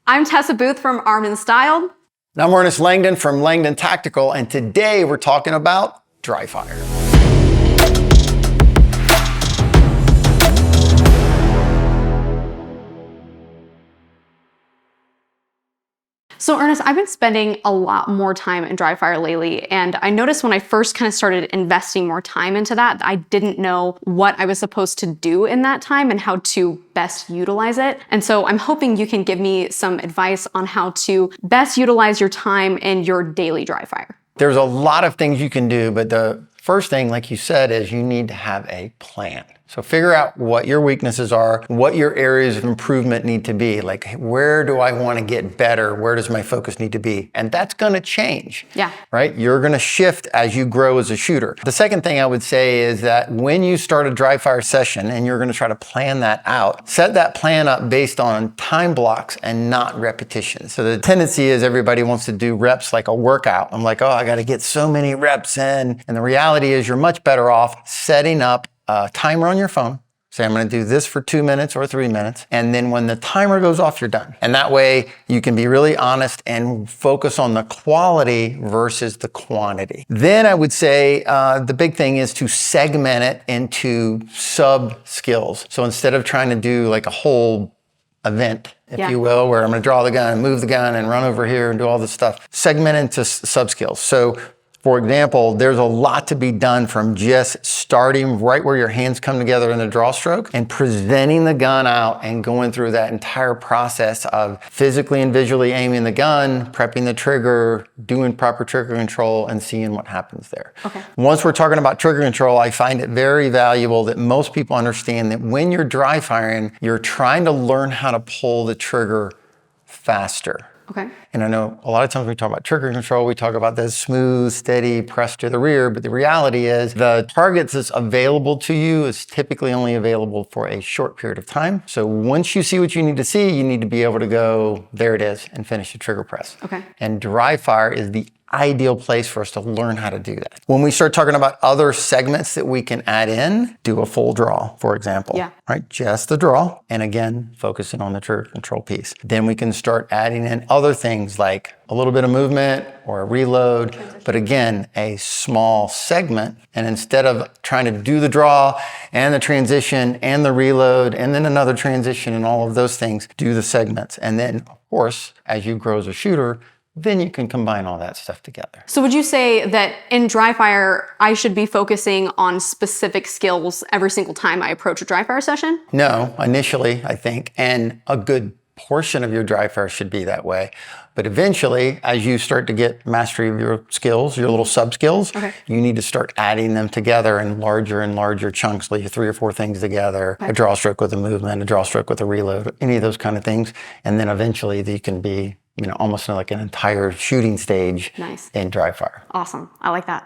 I'm Tessah Booth from Armed and Styled. And I'm Ernest Langdon from Langdon Tactical, and today we're talking about dry fire. So Ernest, I've been spending a lot more time in dry fire lately, and I noticed when I first kind of started investing more time into that, I didn't know what I was supposed to do in that time and how to best utilize it. And so I'm hoping you can give me some advice on how to best utilize your time in your daily dry fire. There's a lot of things you can do, but the first thing, like you said, is you need to have a plan. So figure out what your weaknesses are, what your areas of improvement need to be. Like, where do I want to get better? Where does my focus need to be? And that's going to change, right? You're going to shift as you grow as a shooter. The second thing I would say is that when you start a dry fire session and you're going to try to plan that out, set that plan up based on time blocks and not repetitions. So the tendency is everybody wants to do reps like a workout. I'm like, oh, I got to get so many reps in. And the reality is you're much better off setting up a timer on your phone. Say, I'm going to do this for 2 minutes or 3 minutes. And then when the timer goes off, you're done. And that way you can be really honest and focus on the quality versus the quantity. Then I would say the big thing is to segment it into sub skills. So instead of trying to do like a whole event, if you will, where I'm going to draw the gun and move the gun and run over here and do all this stuff, segment into sub skills. So for example, there's a lot to be done from just starting right where your hands come together in the draw stroke and presenting the gun out and going through that entire process of physically and visually aiming the gun, prepping the trigger, doing proper trigger control, and seeing what happens there. Okay. Once we're talking about trigger control, I find it very valuable that most people understand that when you're dry firing, you're trying to learn how to pull the trigger faster. Okay. And I know a lot of times we talk about trigger control, we talk about this smooth, steady press to the rear, but the reality is the targets that's available to you is typically only available for a short period of time. So once you see what you need to see, you need to be able to go, there it is, and finish the trigger press. Okay. And dry fire is the ideal place for us to learn how to do that. When we start talking about other segments that we can add in, do a full draw, for example. Right? Just the draw. And again, focusing on the trigger control piece. Then we can start adding in other things like a little bit of movement or a reload, but again, a small segment. And instead of trying to do the draw and the transition and the reload and then another transition and all of those things, do the segments. And then, of course, as you grow as a shooter, then you can combine all that stuff together. So would you say that in dry fire, I should be focusing on specific skills every single time I approach a dry fire session? No, initially, I think, and a good portion of your dry fire should be that way. But eventually, as you start to get mastery of your skills, your little sub skills, you need to start adding them together in larger and larger chunks, like 3 or 4 things together, a draw stroke with a movement, a draw stroke with a reload, any of those kind of things. And then eventually they can be, almost like an entire shooting stage in dry fire. Awesome. I like that.